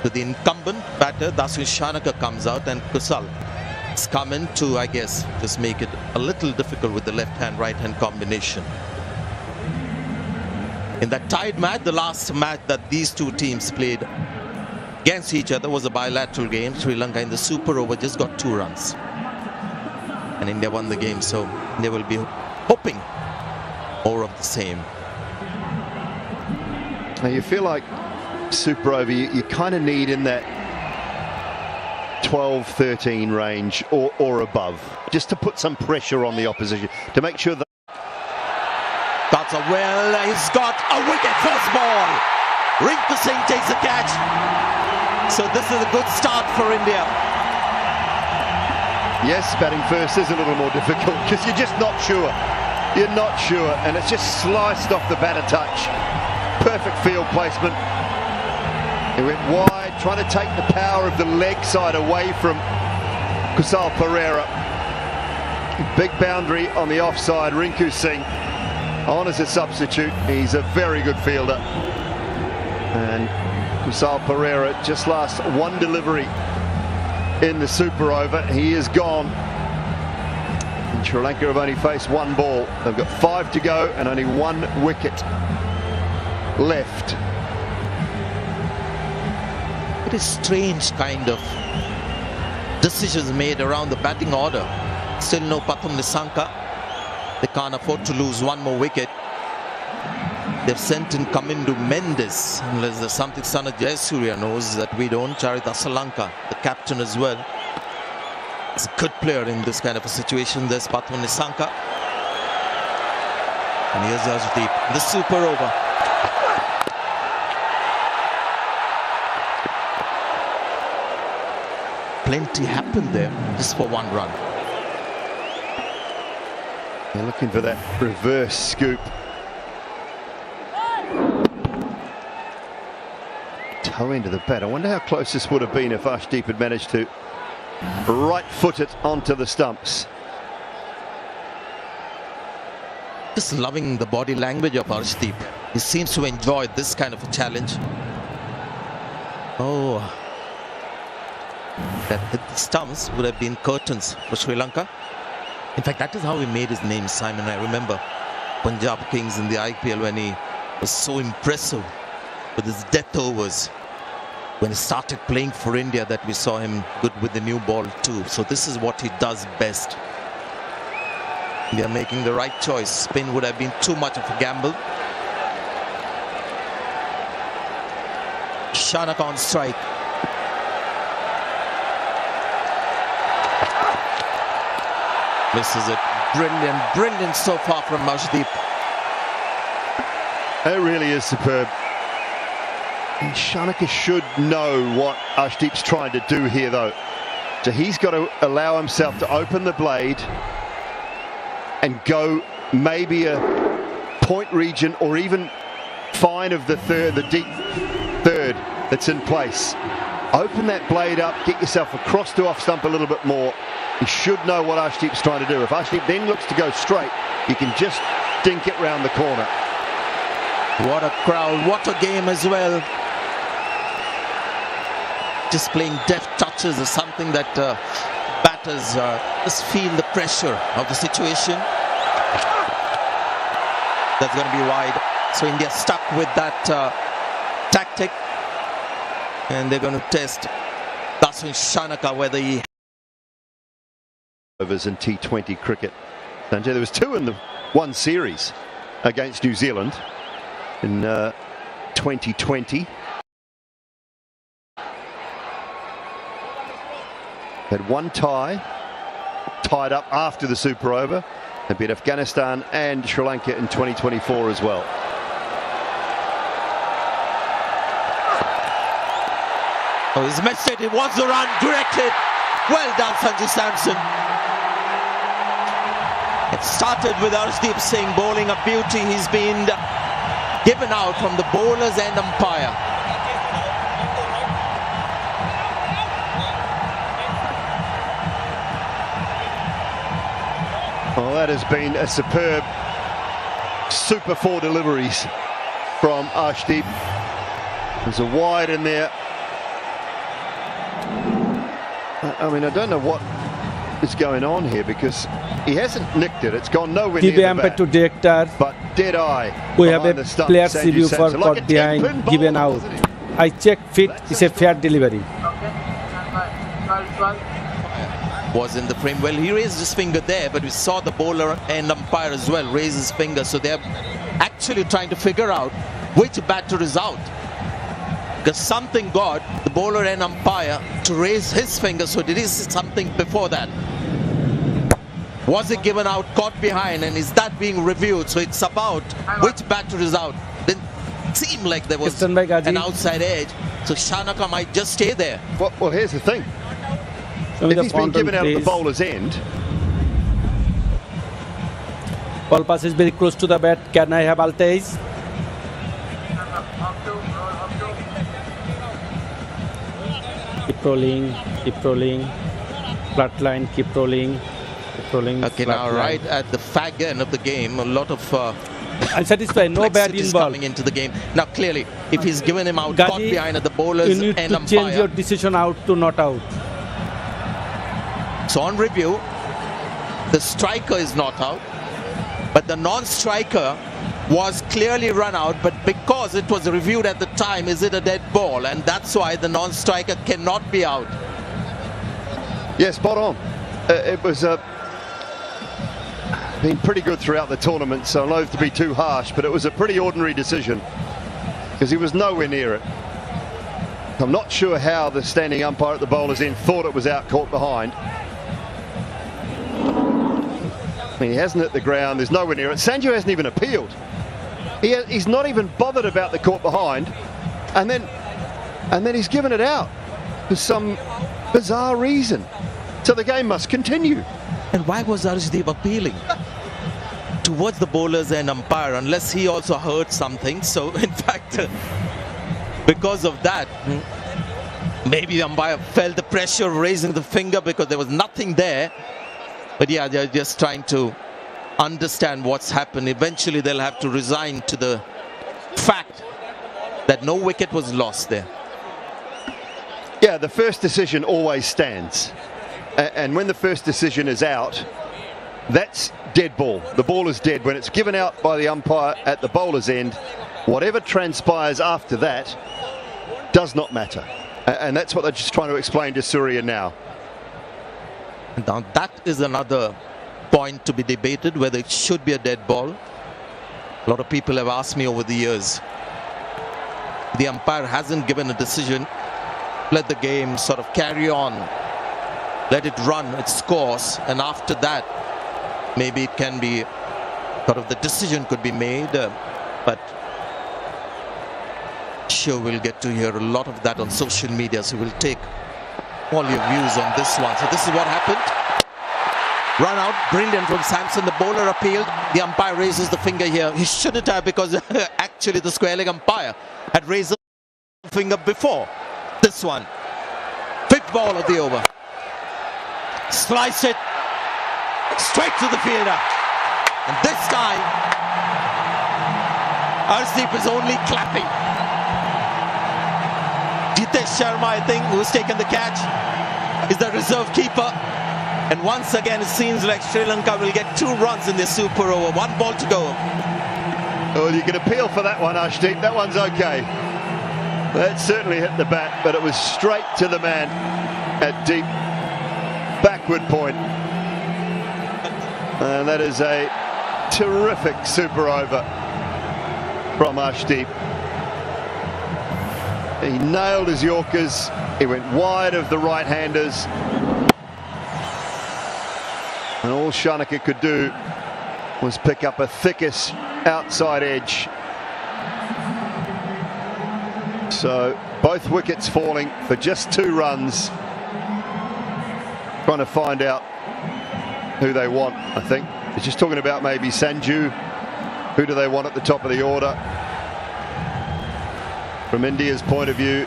to the incumbent batter. Dasun Shanaka comes out and Kusal has come in to, I guess, just make it a little difficult with the left-hand, right-hand combination. In that tied match, the last match that these two teams played against each other was a bilateral game. Sri Lanka in the super over just got 2 runs. And India won the game, so they will be hoping more of the same. Now you feel like super over, you kind of need in that 12-13 range or above, just to put some pressure on the opposition, to make sure that... That's a he's got a wicket first ball. Rinku Singh takes the catch. So this is a good start for India. Yes, batting first is a little more difficult because you're just not sure. You're not sure, and it's just sliced off the batter touch. Perfect field placement. He went wide, trying to take the power of the leg side away from Kusal Perera. Big boundary on the offside. Rinku Singh on as a substitute. He's a very good fielder. And Kusal Perera just last one delivery in the super over. He is gone. And Sri Lanka have only faced 1 ball. They've got 5 to go and only 1 wicket left. It is strange kind of decisions made around the batting order. Still no Pathum Nissanka. They can't afford to lose 1 more wicket. They've sent in Kamindu Mendes, unless there's something Sana Jayasuriya knows that we don't. Charita Salanka, the captain as well. He's a good player in this kind of a situation. There's Pathum Nissanka. And here's Arshdeep, the super over. Plenty happened there, just for 1 run. They're looking for that reverse scoop. Toe into the bat. I wonder how close this would have been if Arshdeep had managed to right foot it onto the stumps. Just loving the body language of Arshdeep. He seems to enjoy this kind of a challenge. Oh, that hit the stumps would have been curtains for Sri Lanka. In fact, that is how he made his name, Simon. I remember Punjab Kings in the IPL when he was so impressive with his death overs. When he started playing for India, that we saw him good with the new ball too. So this is what he does best. They are making the right choice. Spin would have been too much of a gamble. Shanaka on strike. Misses it. Brilliant, brilliant so far from Arshdeep. It really is superb. And Shanaka should know what Arshdeep's trying to do here, though. So he's got to allow himself to open the blade and go maybe a point region or even fine of the third, the deep third that's in place. Open that blade up, get yourself across to off stump a little bit more. You should know what Arshdeep's trying to do. If Arshdeep then looks to go straight, you can just dink it round the corner. What a crowd, what a game as well. Just playing deft touches is something that batters just feel the pressure of the situation. That's going to be wide. So India stuck with that tactic. And they're going to test Dasun Shanaka whether he... Overs in T20 cricket. Sanjay, there was 2 in the 1 series against New Zealand in 2020. Had 1 tie, tied up after the super over. They beat Afghanistan and Sri Lanka in 2024 as well. Oh, his message, he wants the run directed. Well done, Sanju Samson. It started with Arshdeep Singh bowling a beauty. He's been given out from the bowlers and umpire. Well, that has been a superb super 4 deliveries from Arshdeep. There's a wide in there. I mean, I don't know what is going on here because he hasn't nicked it. It's gone nowhere TV near the umpire bat. to director. But dead eye. We have behind a the stump, player's Sanju review for Samson. Like caught behind, 10-pin ball, given out. wasn't it? I check fit is a fair delivery. Was in the frame. Well, he raised his finger there, but we saw the bowler and umpire as well raise his finger. So they're actually trying to figure out which batter is out. Because something got the bowler and umpire to raise his finger. So did he see something before that? Was it given out, caught behind, and is that being reviewed? So it's about which batter is out. Didn't seem like there was an outside edge. So Shanaka might just stay there. Well, here's the thing. If he's been given out at the bowler's end, ball pass is very close to the bat. Can I have Altais? Keep rolling. Flat line, keep rolling. Okay, now right at the fag end of the game, a lot of I'm satisfied. No bad complexities involved. coming into the game. Now clearly, if he's given him out, caught Gaji, behind at the bowlers you need and to umpire. change your decision out to not out. So on review, the striker is not out, but the non-striker was clearly run out, but because it was reviewed at the time, is it a dead ball? And that's why the non-striker cannot be out. yeah, spot on. It was been pretty good throughout the tournament, so I'm loath to be too harsh, but it was a pretty ordinary decision because he was nowhere near it. I'm not sure how the standing umpire at the bowler's end thought it was out, caught behind. I mean, he hasn't hit the ground, there's nowhere near it. Sanju hasn't even appealed. He's not even bothered about the caught behind, and then he's given it out for some bizarre reason. So the game must continue. And why was Arshdeep appealing towards the bowlers and umpire, unless he also heard something? So in fact, because of that, maybe the umpire felt the pressure of raising the finger because there was nothing there. But yeah, they're just trying to understand what's happened. Eventually they'll have to resign to the fact that no wicket was lost there. Yeah, the first decision always stands. And when the first decision is out, that's dead ball. The ball is dead. When it's given out by the umpire at the bowler's end, whatever transpires after that does not matter. And that's what they're just trying to explain to Surya now. Now that is another point to be debated, whether it should be a dead ball. A lot of people have asked me over the years. The umpire hasn't given a decision. Let the game sort of carry on. Let it run its course, and after that maybe it can be sort of the decision could be made, but sure we'll get to hear a lot of that on social media, so we'll take all your views on this one. So this is what happened. Run out, brilliant from Samson. The bowler appealed, the umpire raises the finger here. He shouldn't have, because actually the square leg umpire had raised the finger before this one. Fifth ball of the over. Slice it straight to the fielder, and this time Arshdeep is only clapping. Jitesh Sharma, I think, who's taken the catch, is the reserve keeper, and once again it seems like Sri Lanka will get 2 runs in this super over. 1 ball to go. Well, you can appeal for that one, Arshdeep. That one's okay. That certainly hit the bat, but it was straight to the man at deep backward point. And that is a terrific super over from Arshdeep. He nailed his Yorkers. He went wide of the right-handers. And all Shanaka could do was pick up a thickish outside edge. So both wickets falling for just 2 runs. Trying to find out who they want, I think. It's just talking about maybe Sanju. Who do they want at the top of the order? From India's point of view,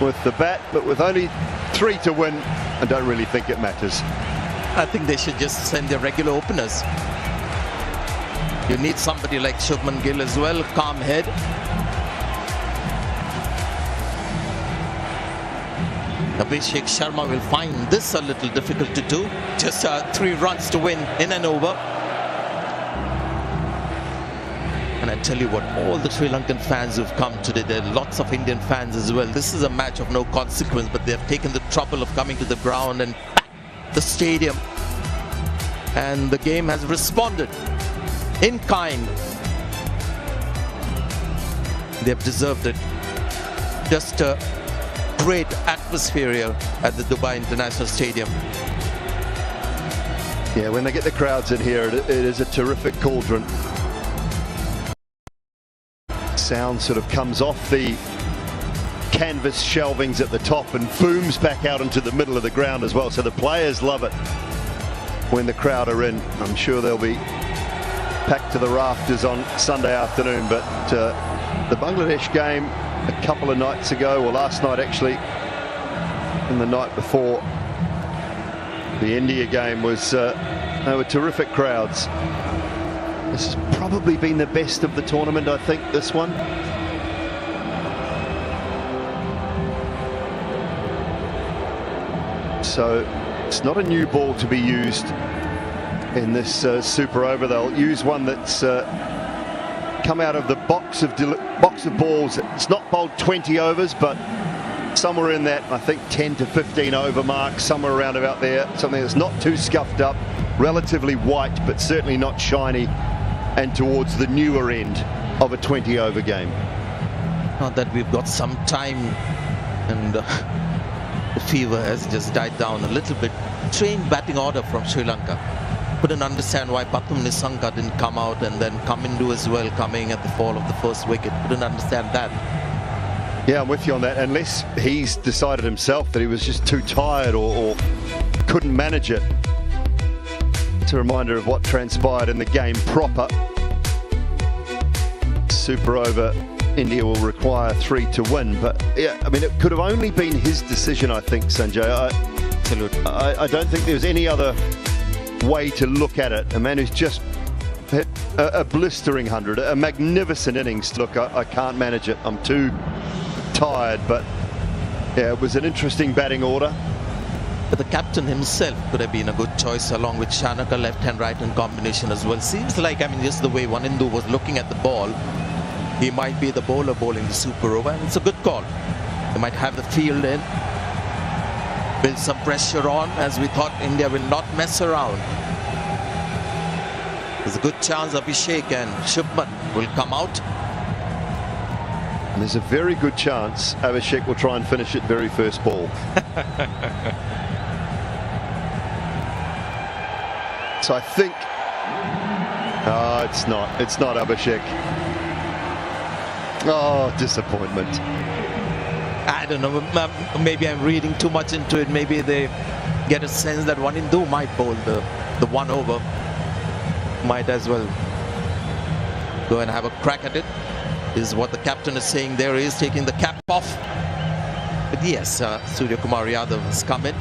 with the bat, but with only 3 to win, I don't really think it matters. I think they should just send their regular openers. You need somebody like Shubman Gill as well, calm head. Abhishek Sharma will find this a little difficult to do. Just 3 runs to win in and over. And I tell you what, all the Sri Lankan fans who've come today, there are lots of Indian fans as well. This is a match of no consequence, but they've taken the trouble of coming to the ground and the stadium. And the game has responded in kind. They've deserved it. Just a great atmosphere here at the Dubai International Stadium. Yeah, when they get the crowds in here, it is a terrific cauldron. Sound sort of comes off the canvas shelvings at the top and booms back out into the middle of the ground as well. So the players love it when the crowd are in. I'm sure they'll be packed to the rafters on Sunday afternoon. But the Bangladesh game a couple of nights ago, or last night actually, and the night before, the India game was, they were terrific crowds. This has probably been the best of the tournament, I think, this one. So it's not a new ball to be used in this super over. They'll use one that's come out of the box of balls. It's not bowled 20 overs, but somewhere in that, I think, 10 to 15 over mark, somewhere around about there. Something that's not too scuffed up, relatively white, but certainly not shiny, and towards the newer end of a 20 over game. Now that we've got some time, and the fever has just died down a little bit. Trained batting order from Sri Lanka. Couldn't understand why Pathum Nissanka didn't come out, and then Kamindu as well coming at the fall of the first wicket. Couldn't understand that. Yeah, I'm with you on that. Unless he's decided himself that he was just too tired or couldn't manage it. It's a reminder of what transpired in the game proper. Super over, India will require 3 to win. But yeah, I mean, it could have only been his decision, I think, Sanjay. I don't think there's any other way to look at it. A man who's just hit a blistering 100, a magnificent innings. Look, I can't manage it. I'm too tired. But yeah, it was an interesting batting order. But the captain himself could have been a good choice, along with Shanaka, left-hand, right-hand combination as well. Seems like, I mean, just the way Wanindu was looking at the ball, he might be the bowler bowling the super over, and it's a good call. They might have the field in, build some pressure on, as we thought India will not mess around. There's a good chance Abhishek and Shubman will come out. And there's a very good chance Abhishek will try and finish it very first ball. So I think, it's not Abhishek. Oh, disappointment. I don't know, maybe I'm reading too much into it. Maybe they get a sense that Wanindu might bowl the one over. Might as well go and have a crack at it. This is what the captain is saying there. He is taking the cap off. But yes, Surya Kumar Yadav has come in.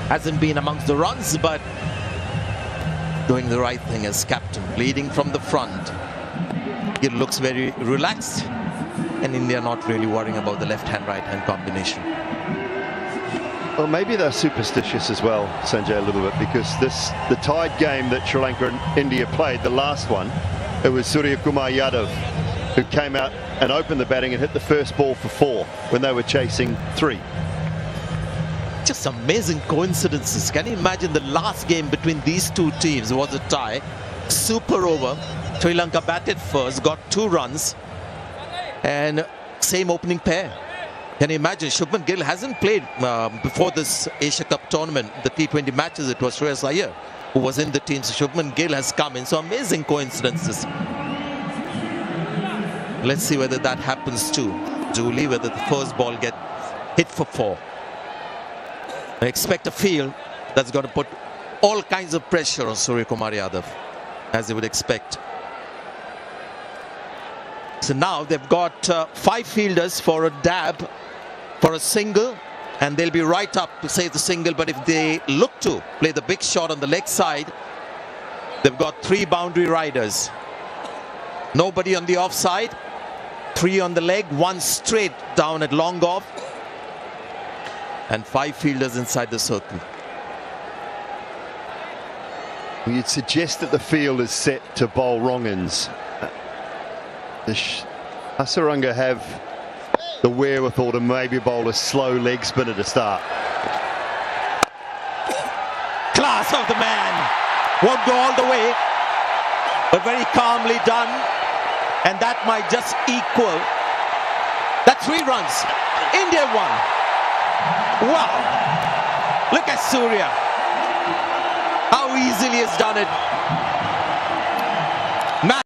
Hasn't been amongst the runs, but doing the right thing as captain, leading from the front. He looks very relaxed, and India not really worrying about the left-hand, right-hand combination. Well, maybe they're superstitious as well, Sanjay, a little bit, because the tied game that Sri Lanka and India played, the last one, it was Surya Kumar Yadav who came out and opened the batting and hit the first ball for 4 when they were chasing 3. Just amazing coincidences. Can you imagine the last game between these two teams was a tie, super over. Sri Lanka batted first, got 2 runs, and same opening pair. Can you imagine? Shubman Gill hasn't played before this Asia Cup tournament, the T20 matches. It was Shreyas Iyer who was in the team, so Shubman Gill has come in. So amazing coincidences. Let's see whether that happens to Julie, whether the first ball gets hit for 4. I expect a field that's going to put all kinds of pressure on Surya Kumar Yadav, as they would expect. So now they've got 5 fielders for a dab, for a single, and they'll be right up to save the single. But if they look to play the big shot on the leg side, they've got 3 boundary riders. Nobody on the offside, 3 on the leg, 1 straight down at long off. and 5 fielders inside the circle. You'd suggest that the field is set to bowl wrong-ins. Srilanka have the wherewithal to maybe bowl a slow leg spinner to start. Class of the man. Won't go all the way, but very calmly done. And that might just equal. That's 3 runs. India won. Wow. Look at Surya. How easily he's done it.